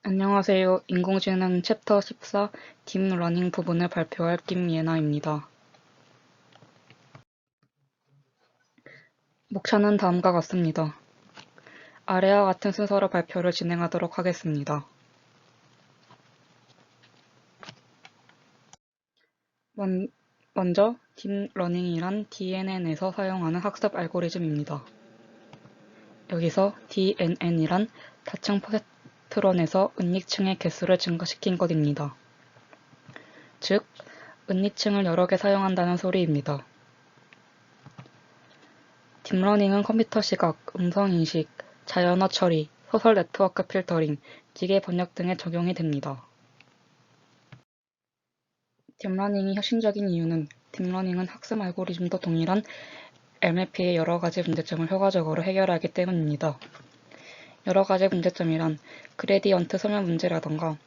안녕하세요. 인공지능 챕터 14 딥러닝 부분을 발표할 김예나입니다. 목차는 다음과 같습니다. 아래와 같은 순서로 발표를 진행하도록 하겠습니다. 먼저 딥러닝이란 DNN에서 사용하는 학습 알고리즘입니다. 여기서 DNN이란 다층 포세트론에서 은닉층의 개수를 증가시킨 것입니다. 즉, 은닉층을 여러 개 사용한다는 소리입니다. 딥러닝은 컴퓨터 시각, 음성인식, 자연어 처리, 소설 네트워크 필터링, 기계 번역 등에 적용이 됩니다. 딥러닝이 혁신적인 이유는 딥러닝은 학습 알고리즘도 동일한 MLP의 여러 가지 문제점을 효과적으로 해결하기 때문입니다. 여러 가지 문제점이란 그레디언트 소멸 문제라던가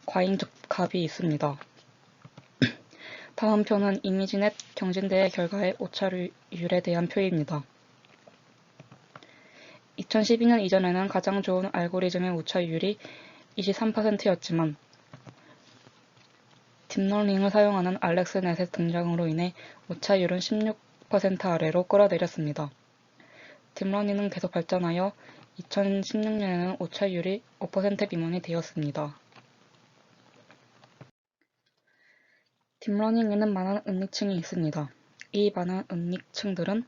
과잉 적합이 있습니다. 다음 표는 이미지넷 경진대회 결과의 오차율에 대한 표입니다. 2012년 이전에는 가장 좋은 알고리즘의 오차율이 23%였지만 딥러닝을 사용하는 알렉스넷의 등장으로 인해 오차율은 16% 아래로 끌어내렸습니다. 딥러닝은 계속 발전하여 2016년에는 오차율이 5% 미만이 되었습니다. 딥러닝에는 많은 은닉층이 있습니다. 이 많은 은닉층들은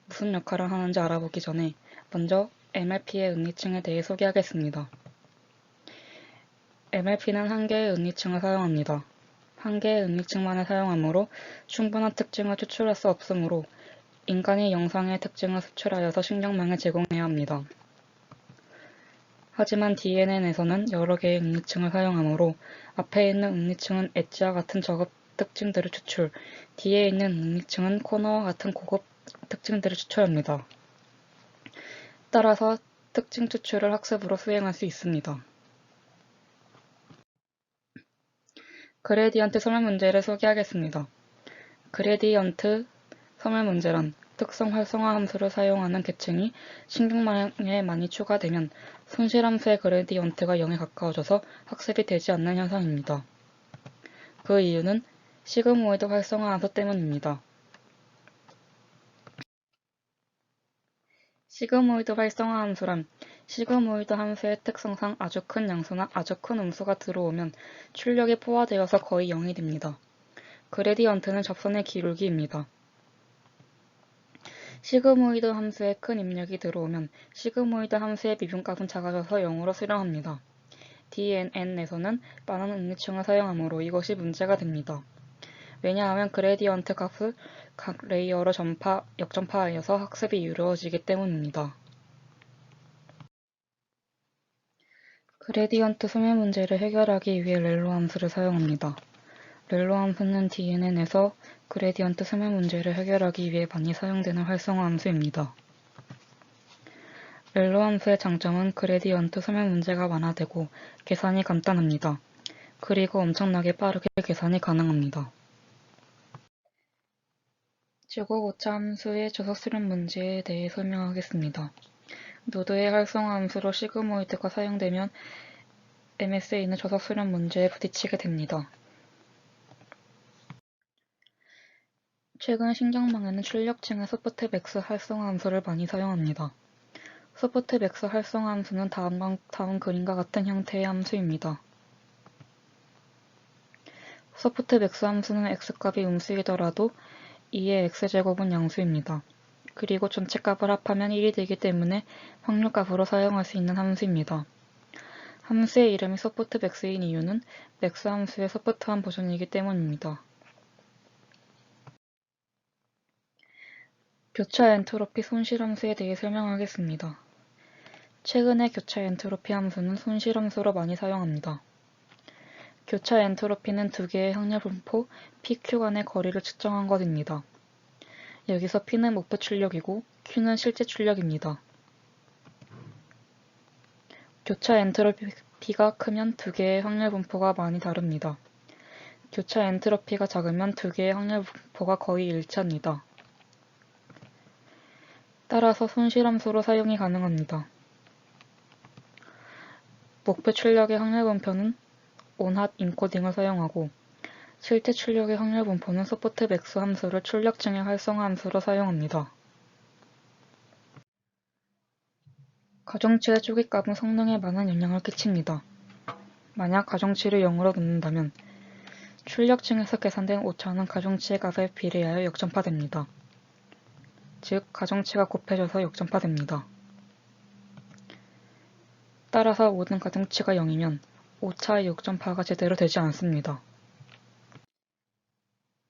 무슨 역할을 하는지 알아보기 전에 먼저 MLP의 은닉층에 대해 소개하겠습니다. MLP는 한 개의 은닉층을 사용합니다. 한 개의 은닉층만을 사용하므로 충분한 특징을 추출할 수 없으므로 인간이 영상의 특징을 수출하여서 신경망에 제공해야 합니다. 하지만 DNN에서는 여러 개의 은닉층을 사용하므로 앞에 있는 은닉층은 엣지와 같은 저급 특징들을 추출, 뒤에 있는 은닉층은 코너와 같은 고급 특징들을 추출합니다. 따라서 특징 추출을 학습으로 수행할 수 있습니다. 그레디언트 소멸 문제를 소개하겠습니다. 그레디언트 소멸 문제란 특성 활성화 함수를 사용하는 계층이 신경망에 많이 추가되면 손실함수의 그레디언트가 0에 가까워져서 학습이 되지 않는 현상입니다. 그 이유는 시그모이드 활성화 함수 때문입니다. 시그모이드 활성화 함수란 시그모이드 함수의 특성상 아주 큰 양수나 아주 큰 음수가 들어오면 출력이 포화되어서 거의 0이 됩니다. 그레디언트는 접선의 기울기입니다. 시그모이드 함수에 큰 입력이 들어오면 시그모이드 함수의 미분값은 작아져서 0으로 수렴합니다. DNN에서는 많은 은닉층을 사용하므로 이것이 문제가 됩니다. 왜냐하면 그레디언트 값을 각 레이어로 역전파하여서 학습이 이루어지기 때문입니다. 그레디언트 소멸 문제를 해결하기 위해 렐로 함수를 사용합니다. 렐로 함수는 DNN에서 그레디언트 소멸 문제를 해결하기 위해 많이 사용되는 활성화 함수입니다. 렐로 함수의 장점은 그레디언트 소멸 문제가 완화되고 계산이 간단합니다. 그리고 엄청나게 빠르게 계산이 가능합니다. 제곱 오차 함수의 조석 수렴 문제에 대해 설명하겠습니다. 노드의 활성화 함수로 시그모이드가 사용되면 MSA는 조석 수렴 문제에 부딪히게 됩니다. 최근 신경망에는 출력층의 소프트맥스 활성화 함수를 많이 사용합니다. 소프트맥스 활성화 함수는 다음 그림과 같은 형태의 함수입니다. 소프트맥스 함수는 x값이 음수이더라도 2의 x제곱은 양수입니다. 그리고 전체 값을 합하면 1이 되기 때문에 확률값으로 사용할 수 있는 함수입니다. 함수의 이름이 소프트맥스인 이유는 맥스 함수의 소프트한 버전이기 때문입니다. 교차 엔트로피 손실 함수에 대해 설명하겠습니다. 최근에 교차 엔트로피 함수는 손실 함수로 많이 사용합니다. 교차 엔트로피는 두 개의 확률 분포 PQ 간의 거리를 측정한 것입니다. 여기서 P는 목표 출력이고 Q는 실제 출력입니다. 교차 엔트로피가 크면 두 개의 확률 분포가 많이 다릅니다. 교차 엔트로피가 작으면 두 개의 확률 분포가 거의 일치합니다. 따라서 손실함수로 사용이 가능합니다. 목표 출력의 확률 분포는 온핫 인코딩을 사용하고 실제 출력의 확률 분포는 소프트맥스 함수를 출력층의 활성화 함수로 사용합니다. 가중치의 초기값은 성능에 많은 영향을 끼칩니다. 만약 가중치를 0으로 놓는다면 출력층에서 계산된 오차는 가중치의 값에 비례하여 역전파됩니다. 즉, 가중치가 곱해져서 역전파됩니다. 따라서 모든 가중치가 0이면 오차의 역전파가 제대로 되지 않습니다.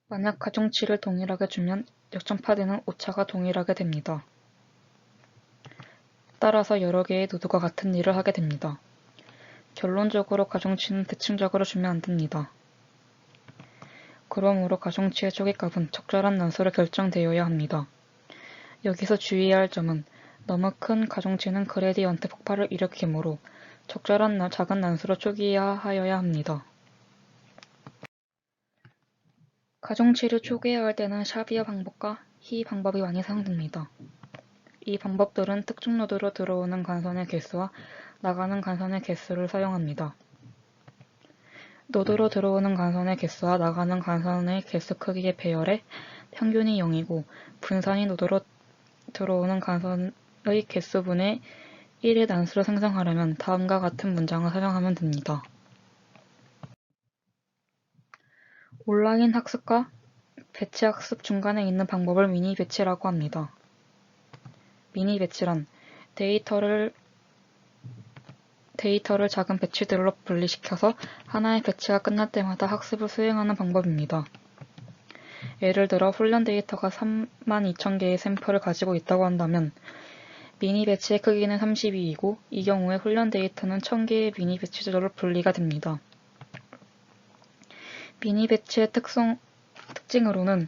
만약 가중치를 동일하게 주면 역전파되는 오차가 동일하게 됩니다. 따라서 여러 개의 노드가 같은 일을 하게 됩니다. 결론적으로 가중치는 대칭적으로 주면 안 됩니다. 그러므로 가중치의 초기값은 적절한 난수로 결정되어야 합니다. 여기서 주의해야 할 점은 너무 큰 가중치는 그레디언트 폭발을 일으키므로 적절한 작은 난수로 초기화하여야 합니다. 가중치를 초기화할 때는 샤비어 방법과 히 방법이 많이 사용됩니다. 이 방법들은 특정 노드로 들어오는 간선의 개수와 나가는 간선의 개수를 사용합니다. 노드로 들어오는 간선의 개수와 나가는 간선의 개수 크기의 배열에 평균이 0이고 분산이 노드로 들어오는 간선의 개수분의 1의 난수를 생성하려면 다음과 같은 문장을 사용하면 됩니다. 온라인 학습과 배치 학습 중간에 있는 방법을 미니 배치라고 합니다. 미니 배치란 데이터를 작은 배치들로 분리시켜서 하나의 배치가 끝날 때마다 학습을 수행하는 방법입니다. 예를 들어 훈련 데이터가 32,000개의 샘플을 가지고 있다고 한다면 미니 배치의 크기는 32이고 이 경우에 훈련 데이터는 1000개의 미니 배치들로 분리가 됩니다. 미니 배치의 특징으로는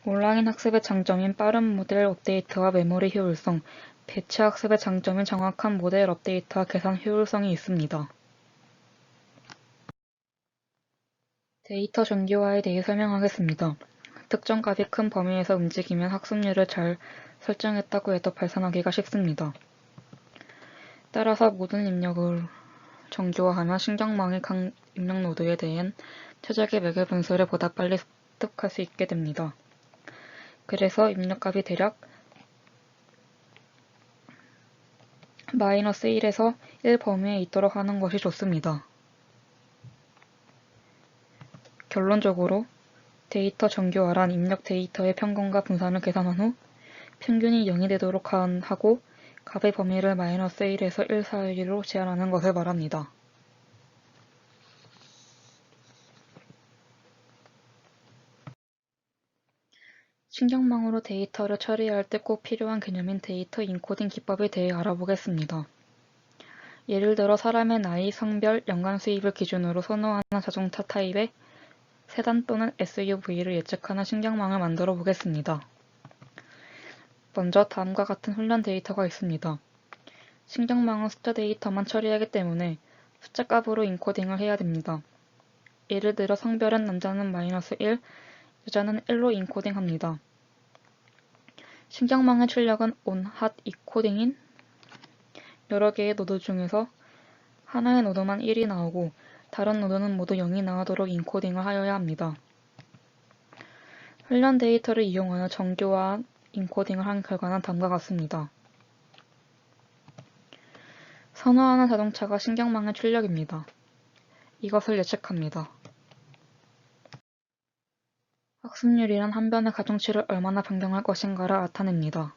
온라인 학습의 장점인 빠른 모델 업데이트와 메모리 효율성, 배치 학습의 장점인 정확한 모델 업데이트와 계산 효율성이 있습니다. 데이터 정교화에 대해 설명하겠습니다. 특정 값이 큰 범위에서 움직이면 학습률을 잘 설정했다고 해도 발산하기가 쉽습니다. 따라서 모든 입력을 정교화하면 신경망의 각 입력 노드에 대한 최적의 매개 분수를 보다 빨리 습득할 수 있게 됩니다. 그래서 입력값이 대략 -1에서 1 범위에 있도록 하는 것이 좋습니다. 결론적으로 데이터 정교화란 입력 데이터의 평균과 분산을 계산한 후 평균이 0이 되도록 하고 값의 범위를 -1에서 1 사이로 제한하는 것을 말합니다. 신경망으로 데이터를 처리할 때 꼭 필요한 개념인 데이터 인코딩 기법에 대해 알아보겠습니다. 예를 들어 사람의 나이, 성별, 연간 수입을 기준으로 선호하는 자동차 타입의 세단 또는 SUV를 예측하는 신경망을 만들어 보겠습니다. 먼저 다음과 같은 훈련 데이터가 있습니다. 신경망은 숫자 데이터만 처리하기 때문에 숫자 값으로 인코딩을 해야 됩니다. 예를 들어 성별은 남자는 -1, 여자는 1로 인코딩합니다. 신경망의 출력은 온핫 인코딩인 여러 개의 노드 중에서 하나의 노드만 1이 나오고 다른 노드는 모두 0이 나오도록 인코딩을 하여야 합니다. 훈련 데이터를 이용하여 정교화한 인코딩을 한 결과는 다음과 같습니다. 선호하는 자동차가 신경망의 출력입니다. 이것을 예측합니다. 학습률이란 한 변의 가중치를 얼마나 변경할 것인가를 나타냅니다.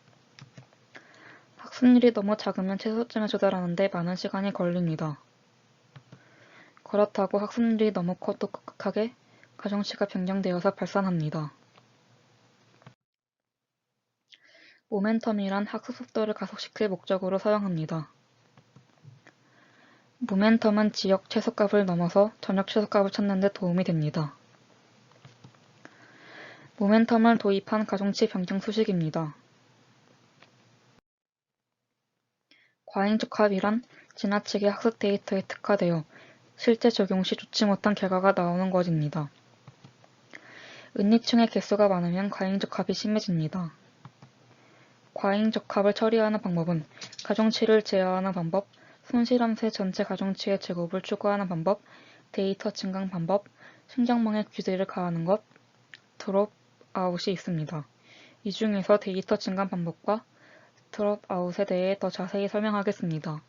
학습률이 너무 작으면 최소점에 조달하는데 많은 시간이 걸립니다. 그렇다고 학습률이 너무 커도 급격하게 가중치가 변경되어서 발산합니다. 모멘텀이란 학습 속도를 가속시킬 목적으로 사용합니다. 모멘텀은 지역 최소값을 넘어서 전역 최소값을 찾는 데 도움이 됩니다. 모멘텀을 도입한 가중치 변경 수식입니다. 과잉적합이란 지나치게 학습 데이터에 특화되어 실제 적용 시 좋지 못한 결과가 나오는 것입니다. 은니층의 개수가 많으면 과잉적합이 심해집니다. 과잉적합을 처리하는 방법은 가중치를 제어하는 방법, 손실함수의 전체 가중치의 제곱을 추구하는 방법, 데이터 증강 방법, 신경망에 귀들을 가하는 것, 드롭아웃이 있습니다. 이 중에서 데이터 증강 방법과 드롭아웃에 대해 더 자세히 설명하겠습니다.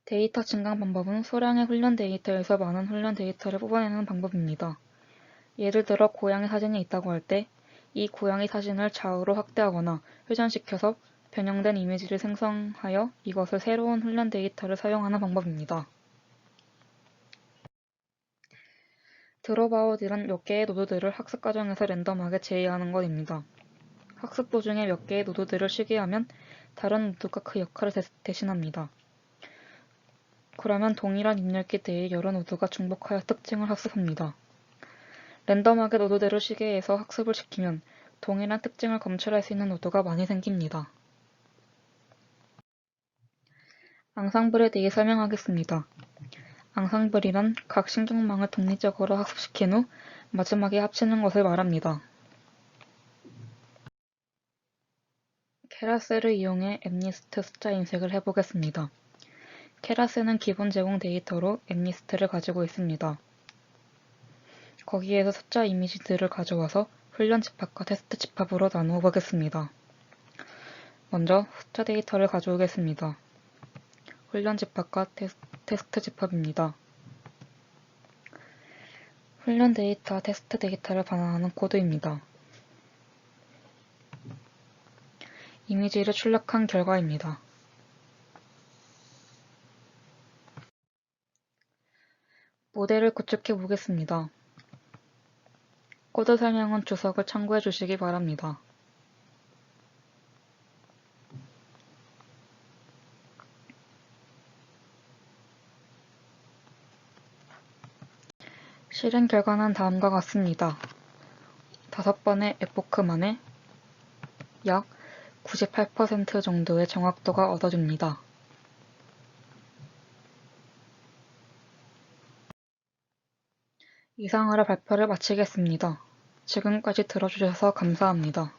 데이터 증강 방법은 소량의 훈련 데이터에서 많은 훈련 데이터를 뽑아내는 방법입니다. 예를 들어 고양이 사진이 있다고 할 때 이 고양이 사진을 좌우로 확대하거나 회전시켜서 변형된 이미지를 생성하여 이것을 새로운 훈련 데이터를 사용하는 방법입니다. 드롭아웃이란 몇 개의 노드들을 학습 과정에서 랜덤하게 제외하는 것입니다. 학습 도중에 몇 개의 노드들을 쉬게 하면 다른 노드가 그 역할을 대신합니다. 그러면 동일한 입력기 때에 여러 노드가 중복하여 특징을 학습합니다. 랜덤하게 노드들을 쉬게 해서 학습을 시키면 동일한 특징을 검출할 수 있는 노드가 많이 생깁니다. 앙상블에 대해 설명하겠습니다. 앙상블이란 각 신경망을 독립적으로 학습시킨 후 마지막에 합치는 것을 말합니다. 케라셀을 이용해 엠리스트 숫자 인식을 해보겠습니다. 케라셀은 기본 제공 데이터로 엠리스트를 가지고 있습니다. 거기에서 숫자 이미지들을 가져와서 훈련 집합과 테스트 집합으로 나누어 보겠습니다. 먼저 숫자 데이터를 가져오겠습니다. 훈련 집합과 테스트 집합입니다. 훈련 데이터와 테스트 데이터를 반환하는 코드입니다. 이미지를 출력한 결과입니다. 모델을 구축해 보겠습니다. 코드 설명은 주석을 참고해 주시기 바랍니다. 실행 결과는 다음과 같습니다. 5번의 에포크 만에 약 98% 정도의 정확도가 얻어집니다. 이상으로 발표를 마치겠습니다. 지금까지 들어주셔서 감사합니다.